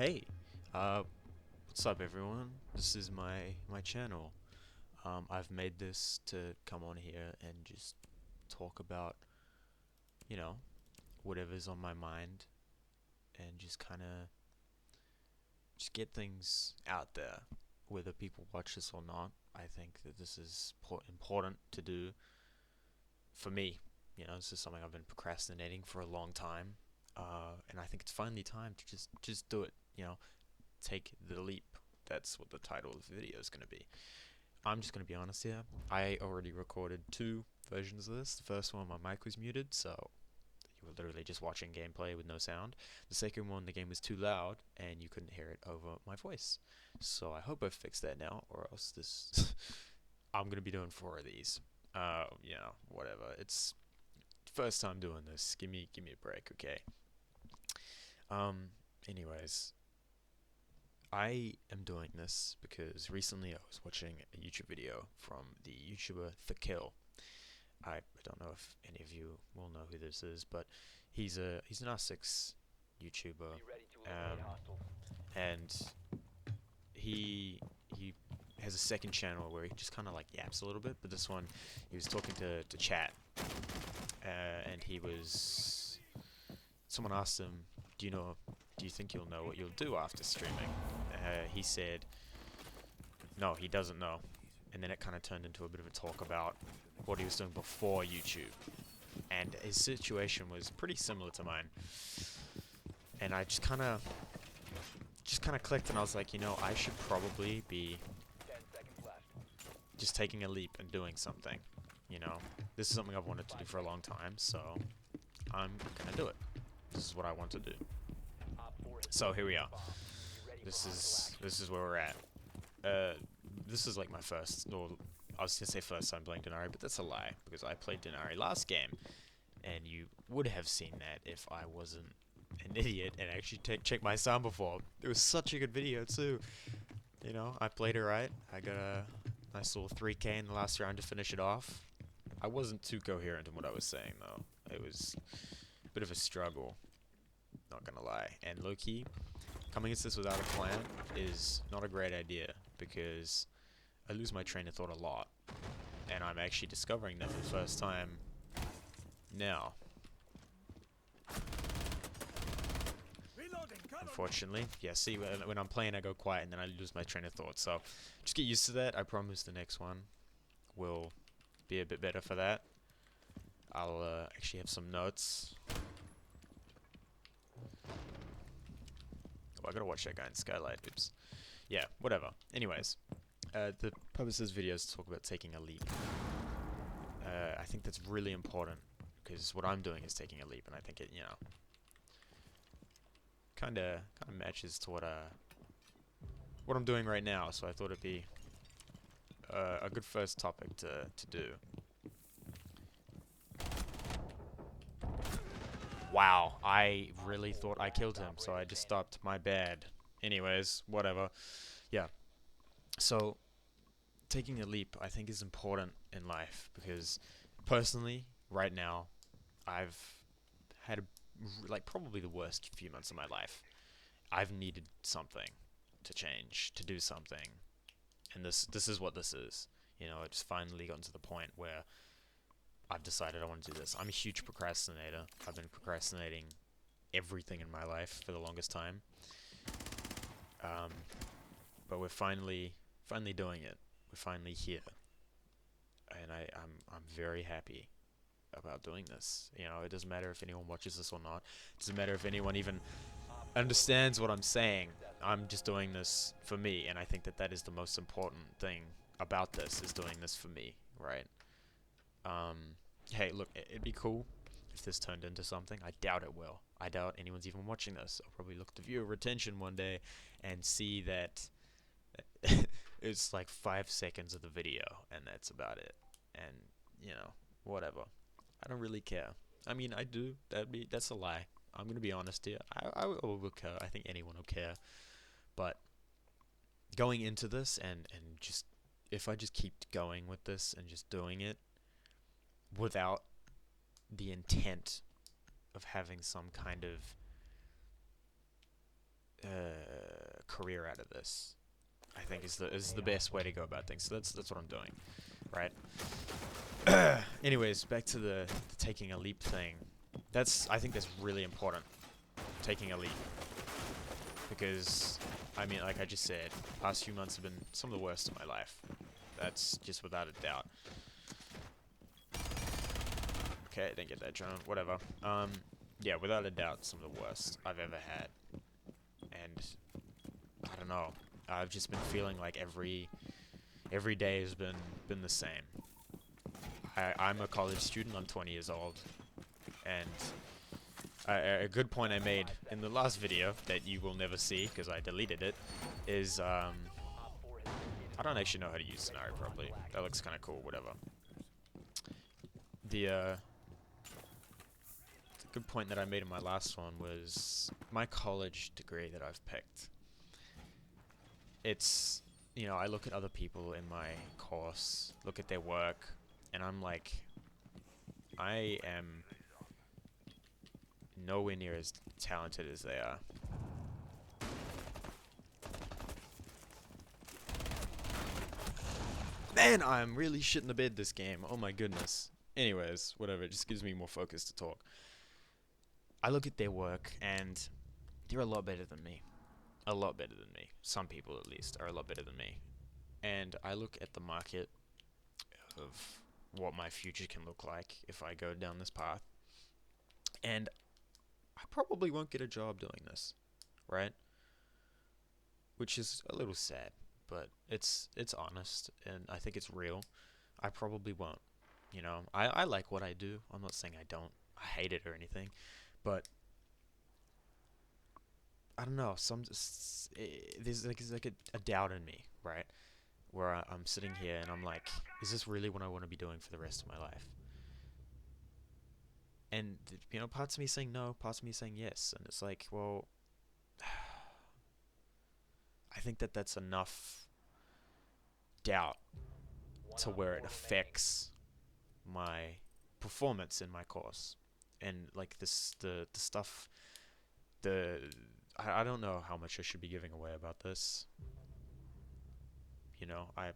Hey, what's up everyone? This is my channel. I've made this to come on here and just talk about, you know, whatever's on my mind and just kind of just get things out there, whether people watch this or not. I think that this is important to do for me. This is something I've been procrastinating for a long time, and I think it's finally time to just do it. Take the leap. That's what the title of the video is going to be. I'm just going to be honest here. I already recorded two versions of this. The first one, my mic was muted, so you were literally just watching gameplay with no sound. The second one, the game was too loud, and you couldn't hear it over my voice. So I hope I've fixed that now, or else this... I'm going to be doing four of these. Whatever. It's first time doing this. Give me a break, okay? Um, anyways, I am doing this because recently I was watching a YouTube video from the YouTuber Thekil. I don't know if any of you will know who this is, but he's an R6 YouTuber, and he has a second channel where he just kind of like yaps a little bit. But this one, he was talking to chat, and someone asked him, do you think you'll know what you'll do after streaming? He said, no, he doesn't know. And then it kind of turned into a bit of a talk about what he was doing before YouTube. And his situation was pretty similar to mine. And I just kind of clicked, and I was like, I should probably be just taking a leap and doing something. This is something I've wanted to do for a long time, so I'm gonna do it. This is what I want to do. So here we are. This is where we're at. This is like my first, or I was gonna say first time playing Denari, but that's a lie, because I played Denari last game, and you would have seen that if I wasn't an idiot and actually checked my sound before. It was such a good video too. I played it right. I got a nice little 3K in the last round to finish it off. I wasn't too coherent in what I was saying though. It was a bit of a struggle, not gonna lie. And low-key, coming into this without a plan is not a great idea, because I lose my train of thought a lot, and I'm actually discovering that for the first time now. Unfortunately, yeah, see, when I'm playing I go quiet and then I lose my train of thought, so just get used to that. I promise the next one will be a bit better for that. I'll actually have some notes. Oh, I gotta watch that guy in Skylight. Oops. Yeah, whatever. Anyways, the purpose of this video is to talk about taking a leap. I think that's really important, because what I'm doing is taking a leap, and I think it, kind of matches to what I'm doing right now. So I thought it'd be a good first topic to do. Wow, I really thought I killed him, so I just stopped. My bad. Anyways, whatever. Yeah. So, taking a leap, I think, is important in life, because personally, right now, I've had probably the worst few months of my life. I've needed something to change, to do something, and this is what this is. It's finally gotten to the point where I've decided I want to do this. I'm a huge procrastinator. I've been procrastinating everything in my life for the longest time. But we're finally doing it. We're finally here, and I'm very happy about doing this. It doesn't matter if anyone watches this or not. It doesn't matter if anyone even understands what I'm saying. I'm just doing this for me, and I think that is the most important thing about this, is doing this for me, right? Hey, look, it'd be cool if this turned into something. I doubt it will. I doubt anyone's even watching this. I'll probably look at the viewer retention one day and see that it's like 5 seconds of the video, and that's about it. And, whatever. I don't really care. I mean, I do. That's a lie. I'm gonna be honest here. I will care. I think anyone will care. But going into this, and just, if I just keep going with this and just doing it without the intent of having some kind of career out of this. I think is the best way to go about things. So that's what I'm doing, right? Anyways, back to the taking a leap thing. I think that's really important. Taking a leap, because I mean, like I just said, past few months have been some of the worst of my life. That's just without a doubt. Okay, I didn't get that drone. Whatever. Yeah, without a doubt, some of the worst I've ever had. And I don't know. I've just been feeling like every day has been the same. I'm a college student. I'm 20 years old, and a good point I made in the last video that you will never see because I deleted it is I don't actually know how to use scenario properly. That looks kind of cool. Whatever. The good point that I made in my last one was my college degree that I've picked. It's, you know, I look at other people in my course, look at their work, and I'm like, I am nowhere near as talented as they are. Man, I'm really shitting the bed this game. Oh my goodness. Anyways, whatever, it just gives me more focus to talk. I look at their work, and they're a lot better than me. A lot better than me. Some people, at least, are a lot better than me. And I look at the market of what my future can look like if I go down this path. And I probably won't get a job doing this, right? Which is a little sad, but it's honest, and I think it's real. I probably won't. You know, I like what I do. I'm not saying I don't. I hate it or anything, but I don't know. There's like a doubt in me, right? Where I'm sitting here and I'm like, is this really what I want to be doing for the rest of my life? And you know, parts of me saying no, parts of me saying yes, and it's like, well, I think that that's enough doubt to where it affects my performance in my course, and like the stuff, I don't know how much I should be giving away about this. You know, I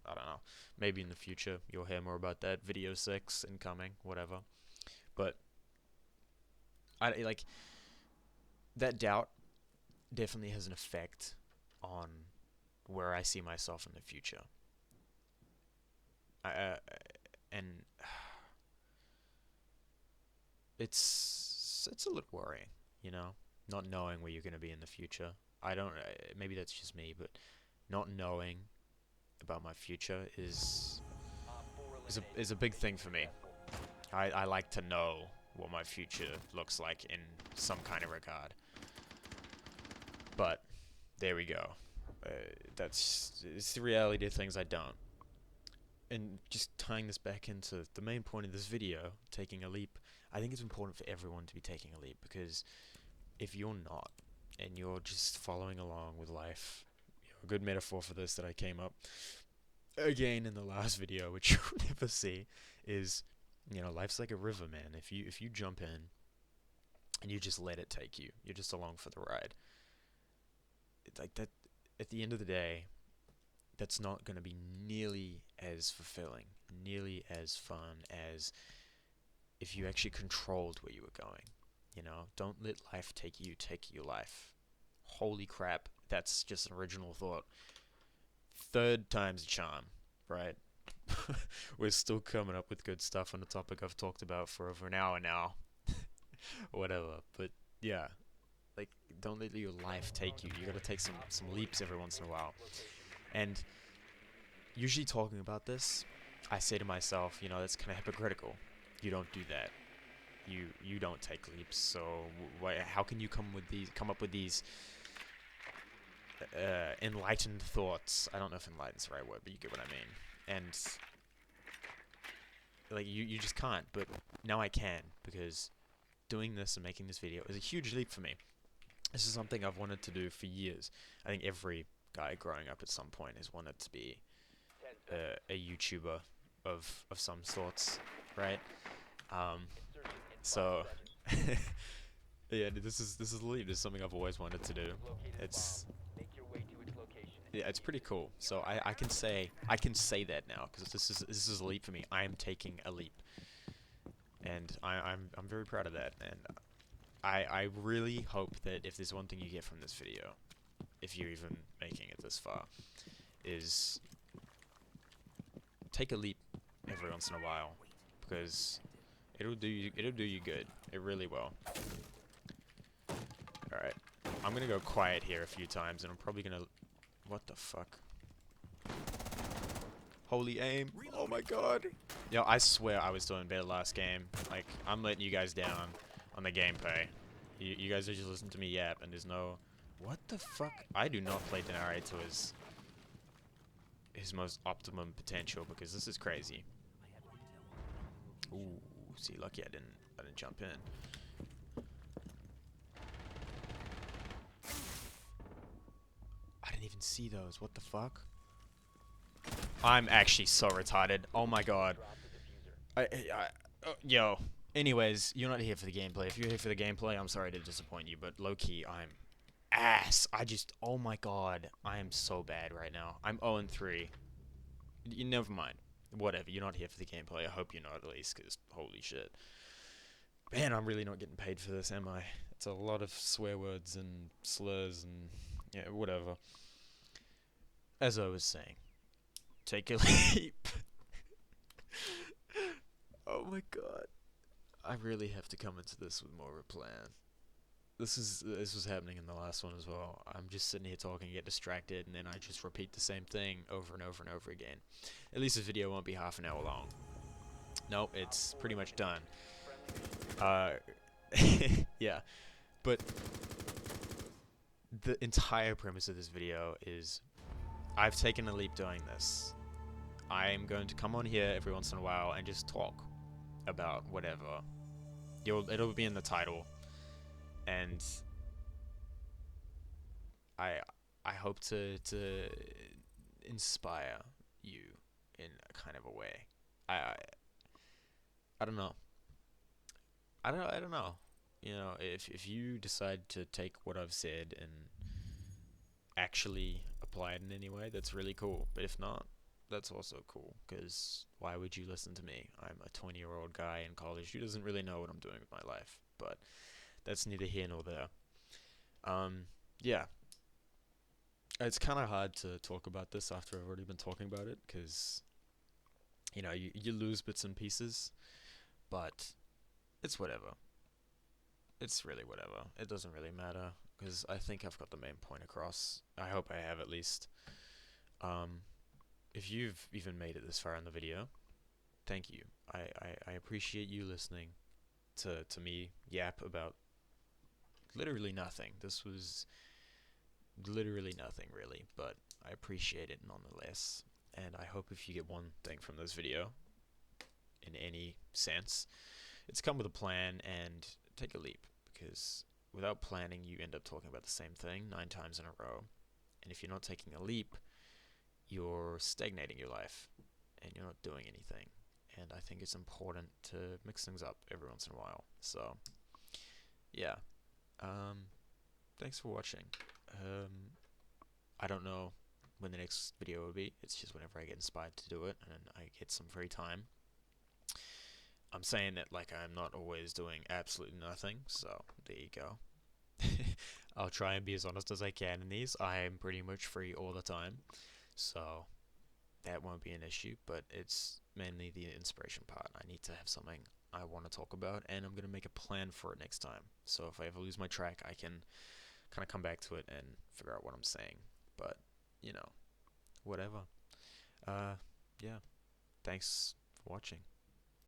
don't know. Maybe in the future you'll hear more about that. Video 6 incoming, whatever. But I like that doubt definitely has an effect on where I see myself in the future. And it's a little worrying, you know, not knowing where you're going to be in the future. I don't. Maybe that's just me, but not knowing about my future is a big thing for me. I like to know what my future looks like in some kind of regard. But there we go. It's the reality of things I don't. And just tying this back into the main point of this video, taking a leap, I think it's important for everyone to be taking a leap, because if you're not, and you're just following along with life, you know, a good metaphor for this that I came up again in the last video, which you'll never see, is, you know, life's like a river, man. If you jump in and you just let it take you, you're just along for the ride. It's like that. At the end of the day, that's not going to be nearly as fulfilling, nearly as fun as if you actually controlled where you were going. You know, don't let life take you, take your life. Holy crap, that's just an original thought. Third time's a charm, right? We're still coming up with good stuff on the topic I've talked about for over an hour now. Whatever, but yeah, like, don't let your life take you. You gotta take some leaps every once in a while. And usually talking about this, I say to myself, you know, that's kind of hypocritical. You don't do that. You don't take leaps. So how can you come up with these enlightened thoughts? I don't know if enlightened's the right word, but you get what I mean. And like you just can't. But now I can, because doing this and making this video is a huge leap for me. This is something I've wanted to do for years. I think every guy growing up at some point has wanted to be a YouTuber of some sorts, right? So yeah, this is a leap. This is something I've always wanted to do. It's Yeah, it's pretty cool. So I can say that now because this is a leap for me. I am taking a leap, and I'm very proud of that. And I really hope that if there's one thing you get from this video, if you're even making it this far, is take a leap every once in a while, because it'll do you good. It really will. All right, I'm gonna go quiet here a few times, and I'm probably gonna. What the fuck? Holy aim! Oh my god! Yo, I swear I was doing better last game. Like, I'm letting you guys down on the gameplay. You guys are just listening to me yap, and there's no. What the fuck? I do not play Denare to his most optimum potential, because this is crazy. Ooh, see, lucky I didn't jump in. I didn't even see those. What the fuck? I'm actually so retarded. Oh my god. Yo. Anyways, you're not here for the gameplay. If you're here for the gameplay, I'm sorry to disappoint you, but low-key, I'm ass. Oh my god. I am so bad right now. I'm 0-3. Never mind. Whatever, you're not here for the gameplay. I hope you're not, at least, because holy shit. Man, I'm really not getting paid for this, am I? It's a lot of swear words and slurs and yeah, whatever. As I was saying, take a leap. Oh my god. I really have to come into this with more of a plan. This was happening in the last one as well. I'm just sitting here talking, get distracted, and then I just repeat the same thing over and over and over again. At least this video won't be half an hour long. Nope, it's pretty much done. Uh, yeah, but the entire premise of this video is I've taken a leap doing this. I'm going to come on here every once in a while and just talk about whatever. It'll be in the title, and I I hope to inspire you in a kind of a way. I I, I don't know. I don't know. You know, if you decide to take what I've said and actually apply it in any way, that's really cool. But if not, that's also cool, because why would you listen to me? I'm a 20-year-old guy in college who doesn't really know what I'm doing with my life, but that's neither here nor there. Yeah, it's kind of hard to talk about this after I've already been talking about it, because you know you lose bits and pieces, but it's whatever. It's really whatever. It doesn't really matter, because I think I've got the main point across. I hope I have, at least. Um, if you've even made it this far in the video, thank you. I appreciate you listening to me yap about literally nothing. This was literally nothing, really, but I appreciate it nonetheless. And I hope if you get one thing from this video, in any sense, it's come with a plan and take a leap, because without planning, you end up talking about the same thing 9 times in a row. And if you're not taking a leap, you're stagnating your life and you're not doing anything. And I think it's important to mix things up every once in a while. So, yeah. Thanks for watching. I don't know when the next video will be. It's just whenever I get inspired to do it and I get some free time. I'm saying that like I'm not always doing absolutely nothing, so there you go. I'll try and be as honest as I can in these. I am pretty much free all the time, so that won't be an issue, but it's mainly the inspiration part. I need to have something I want to talk about, and I'm going to make a plan for it next time. So if I ever lose my track, I can kind of come back to it and figure out what I'm saying. But, you know, whatever. Yeah. Thanks for watching.